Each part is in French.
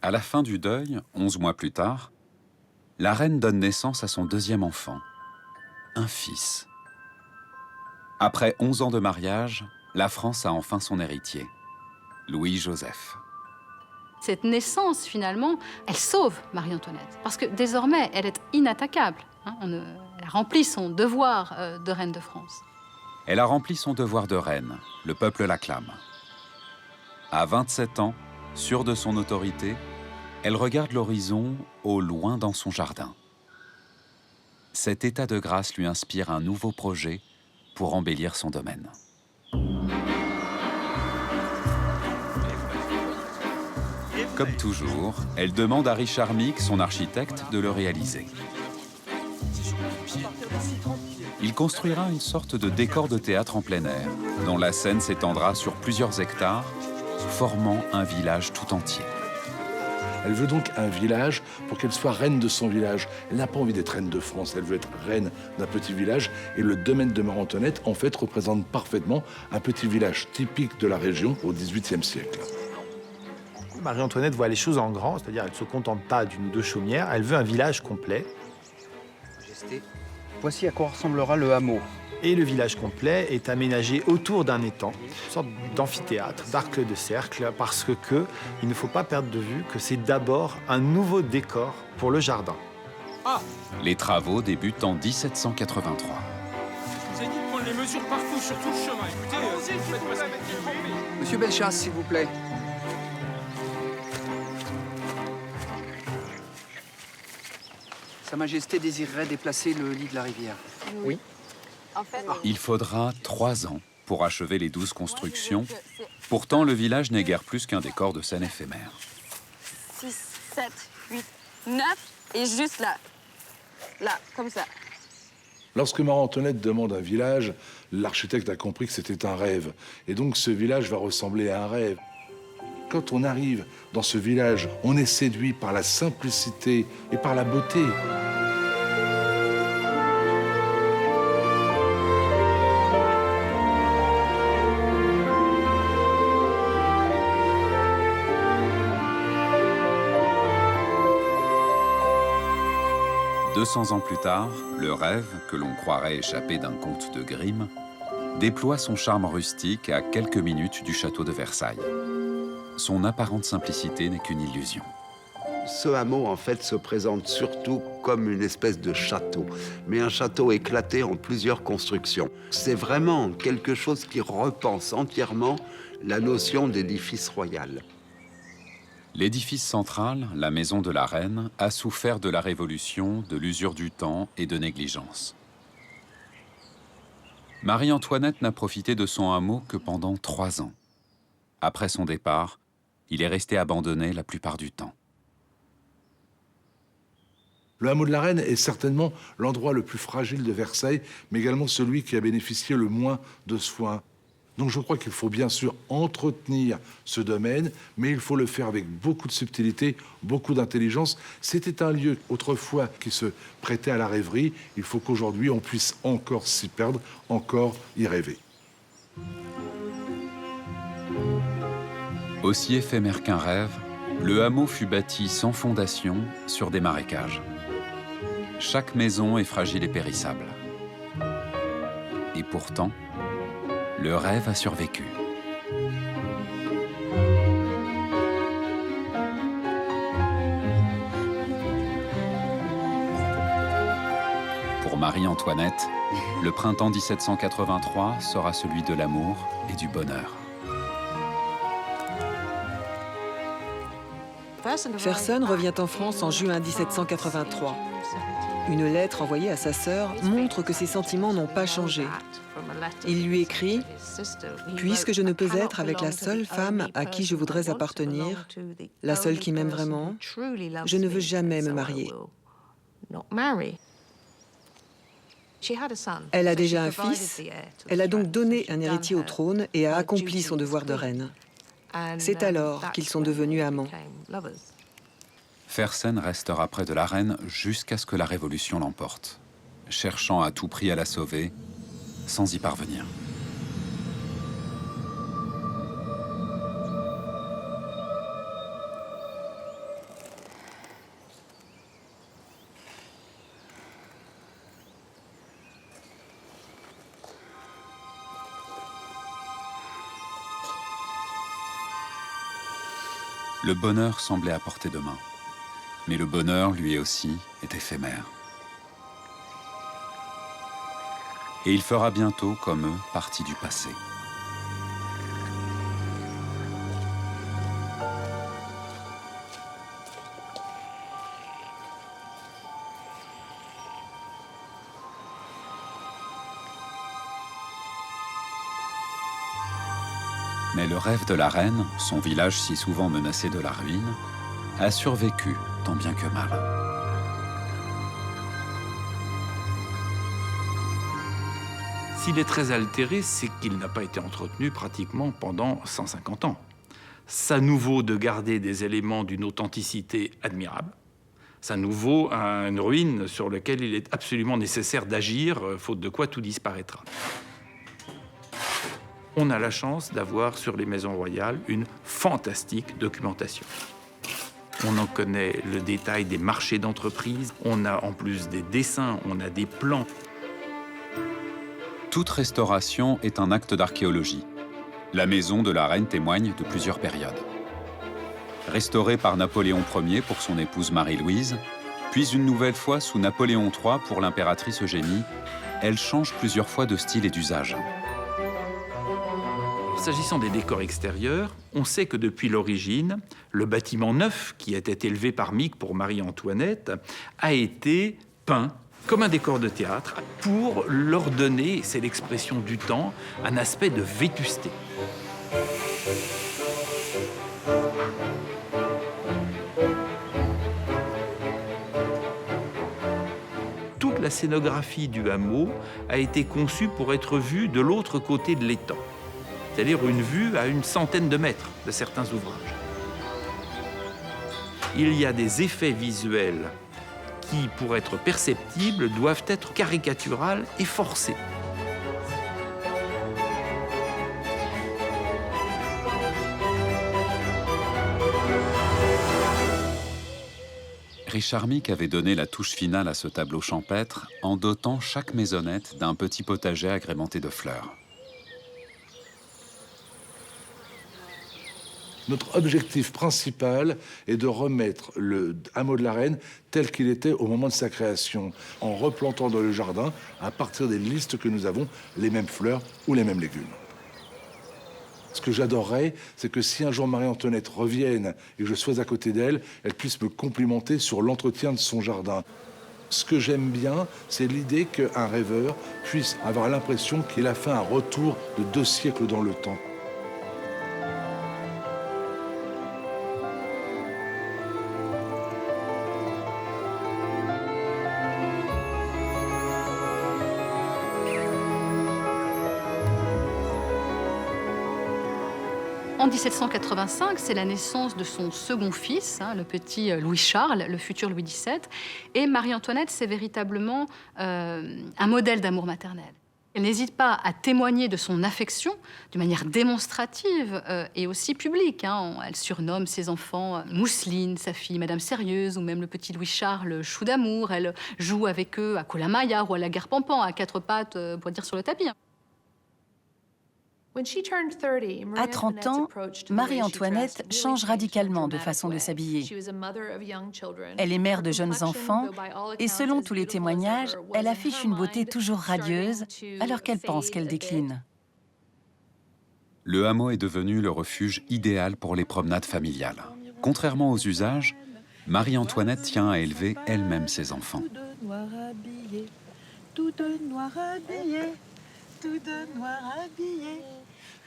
À la fin du deuil, 11 mois plus tard, la reine donne naissance à son deuxième enfant, un fils. Après 11 ans de mariage, la France a enfin son héritier, Louis-Joseph. Cette naissance, finalement, elle sauve Marie-Antoinette, parce que désormais, elle est inattaquable. Elle a rempli son devoir de reine de France. Elle a rempli son devoir de reine, le peuple l'acclame. À 27 ans, sûre de son autorité, elle regarde l'horizon au loin dans son jardin. Cet état de grâce lui inspire un nouveau projet pour embellir son domaine. Comme toujours, elle demande à Richard Meek, son architecte, de le réaliser. Il construira une sorte de décor de théâtre en plein air, dont la scène s'étendra sur plusieurs hectares, formant un village tout entier. Elle veut donc un village pour qu'elle soit reine de son village. Elle n'a pas envie d'être reine de France, elle veut être reine d'un petit village. Et le domaine de Marie-Antoinette, en fait, représente parfaitement un petit village typique de la région au XVIIIe siècle. Marie-Antoinette voit les choses en grand, c'est-à-dire elle ne se contente pas d'une ou deux chaumières, elle veut un village complet. Majesté, voici à quoi ressemblera le hameau. Et le village complet est aménagé autour d'un étang, une sorte d'amphithéâtre, d'arc de cercle, parce que il ne faut pas perdre de vue que c'est d'abord un nouveau décor pour le jardin. Les travaux débutent en 1783. Je vous ai dit de prendre les mesures partout, sur tout le chemin. Écoutez, vous faites passer Monsieur Bellechasse, s'il vous plaît. Sa Majesté désirerait déplacer le lit de la rivière. Oui. Il faudra 3 ans pour achever les 12 constructions. Pourtant, le village n'est guère plus qu'un décor de scène éphémère. 6, 7, 8, 9, et juste là. Là, comme ça. Lorsque Marie-Antoinette demande un village, l'architecte a compris que c'était un rêve. Et donc ce village va ressembler à un rêve. Quand on arrive dans ce village, on est séduit par la simplicité et par la beauté. « 200 ans plus tard, le rêve, que l'on croirait échappé d'un conte de Grimm, déploie son charme rustique à quelques minutes du château de Versailles. Son apparente simplicité n'est qu'une illusion. Ce hameau, en fait, se présente surtout comme une espèce de château, mais un château éclaté en plusieurs constructions. C'est vraiment quelque chose qui repense entièrement la notion d'édifice royal. L'édifice central, la maison de la reine, a souffert de la Révolution, de l'usure du temps et de négligence. Marie-Antoinette n'a profité de son hameau que pendant 3 ans. Après son départ, il est resté abandonné la plupart du temps. Le hameau de la Reine est certainement l'endroit le plus fragile de Versailles, mais également celui qui a bénéficié le moins de soins. Donc je crois qu'il faut bien sûr entretenir ce domaine, mais il faut le faire avec beaucoup de subtilité, beaucoup d'intelligence. C'était un lieu autrefois qui se prêtait à la rêverie. Il faut qu'aujourd'hui on puisse encore s'y perdre, encore y rêver. Aussi éphémère qu'un rêve, le hameau fut bâti sans fondation sur des marécages. Chaque maison est fragile et périssable. Et pourtant, le rêve a survécu. Pour Marie-Antoinette, le printemps 1783 sera celui de l'amour et du bonheur. Fersen revient en France en juin 1783. Une lettre envoyée à sa sœur montre que ses sentiments n'ont pas changé. Il lui écrit « Puisque je ne peux être avec la seule femme à qui je voudrais appartenir, la seule qui m'aime vraiment, je ne veux jamais me marier. » Elle a déjà un fils, elle a donc donné un héritier au trône et a accompli son devoir de reine. C'est alors qu'ils sont devenus amants. Fersen restera près de la reine jusqu'à ce que la Révolution l'emporte, cherchant à tout prix à la sauver, sans y parvenir. Le bonheur semblait à portée de main. Mais le bonheur, lui aussi, est éphémère. Et il fera bientôt, comme eux, partie du passé. Mais le rêve de la reine, son village si souvent menacé de la ruine, a survécu tant bien que mal. S'il est très altéré, c'est qu'il n'a pas été entretenu pratiquement pendant 150 ans. Ça nous vaut de garder des éléments d'une authenticité admirable. Ça nous vaut une ruine sur laquelle il est absolument nécessaire d'agir, faute de quoi tout disparaîtra. On a la chance d'avoir sur les maisons royales une fantastique documentation. On en connaît le détail des marchés d'entreprise, on a en plus des dessins, on a des plans. Toute restauration est un acte d'archéologie. La maison de la reine témoigne de plusieurs périodes. Restaurée par Napoléon Ier pour son épouse Marie-Louise, puis une nouvelle fois sous Napoléon III pour l'impératrice Eugénie, elle change plusieurs fois de style et d'usage. S'agissant des décors extérieurs, on sait que depuis l'origine, le bâtiment neuf qui était élevé par Mick pour Marie-Antoinette a été peint comme un décor de théâtre pour leur donner, c'est l'expression du temps, un aspect de vétusté. Toute la scénographie du hameau a été conçue pour être vue de l'autre côté de l'étang. C'est-à-dire une vue à une centaine de mètres de certains ouvrages. Il y a des effets visuels qui, pour être perceptibles, doivent être caricaturales et forcés. Richard Mick avait donné la touche finale à ce tableau champêtre en dotant chaque maisonnette d'un petit potager agrémenté de fleurs. Notre objectif principal est de remettre le hameau de la Reine tel qu'il était au moment de sa création, en replantant dans le jardin, à partir des listes que nous avons, les mêmes fleurs ou les mêmes légumes. Ce que j'adorerais, c'est que si un jour Marie-Antoinette revienne et que je sois à côté d'elle, elle puisse me complimenter sur l'entretien de son jardin. Ce que j'aime bien, c'est l'idée qu'un rêveur puisse avoir l'impression qu'il a fait un retour de 2 siècles dans le temps. En 1785, c'est la naissance de son second fils, le petit Louis-Charles, le futur Louis XVII. Et Marie-Antoinette, c'est véritablement un modèle d'amour maternel. Elle n'hésite pas à témoigner de son affection de manière démonstrative et aussi publique. Elle surnomme ses enfants Mousseline, sa fille Madame Sérieuse, ou même le petit Louis-Charles Chou d'amour. Elle joue avec eux à Colin-Maillard ou à la Guerre-Pampan, à 4 pattes, pour dire sur le tapis. À 30 ans, Marie-Antoinette change radicalement de façon de s'habiller. Elle est mère de jeunes enfants et selon tous les témoignages, elle affiche une beauté toujours radieuse alors qu'elle pense qu'elle décline. Le hameau est devenu le refuge idéal pour les promenades familiales. Contrairement aux usages, Marie-Antoinette tient à élever elle-même ses enfants.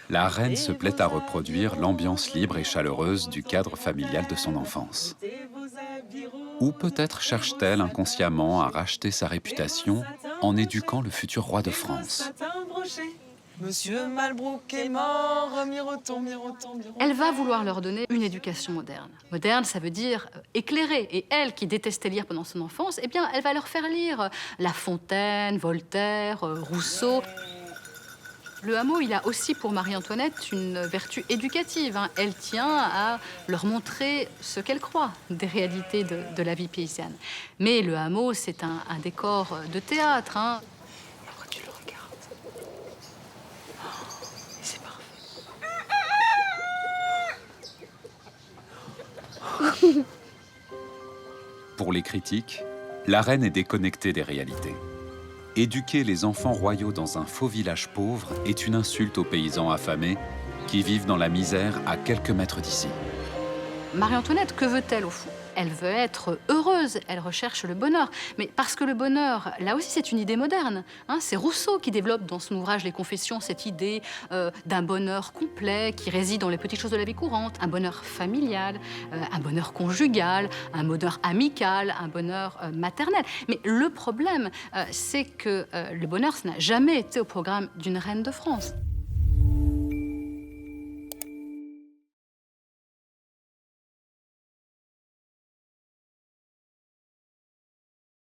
La reine se plaît à reproduire l'ambiance libre et chaleureuse du cadre familial de son enfance. Ou peut-être cherche-t-elle inconsciemment à racheter sa réputation en éduquant le futur roi de France. Monsieur Malbrook est mort, miroton, miroton, miroton. Elle va vouloir leur donner une éducation moderne. Moderne, ça veut dire éclairée. Et elle, qui détestait lire pendant son enfance, eh bien, elle va leur faire lire La Fontaine, Voltaire, Rousseau. Le hameau, il a aussi pour Marie-Antoinette une vertu éducative. Elle tient à leur montrer ce qu'elle croit des réalités de la vie paysanne. Mais le hameau, c'est un décor de théâtre. Pourquoi tu le regardes? C'est parfait. Pour les critiques, la reine est déconnectée des réalités. Éduquer les enfants royaux dans un faux village pauvre est une insulte aux paysans affamés qui vivent dans la misère à quelques mètres d'ici. Marie-Antoinette, que veut-elle au fond? Elle veut être heureuse, elle recherche le bonheur. Mais parce que le bonheur, là aussi, c'est une idée moderne. Hein, c'est Rousseau qui développe dans son ouvrage Les Confessions cette idée d'un bonheur complet qui réside dans les petites choses de la vie courante. Un bonheur familial, un bonheur conjugal, un bonheur amical, un bonheur maternel. Mais le problème, c'est que le bonheur, ça n'a jamais été au programme d'une reine de France.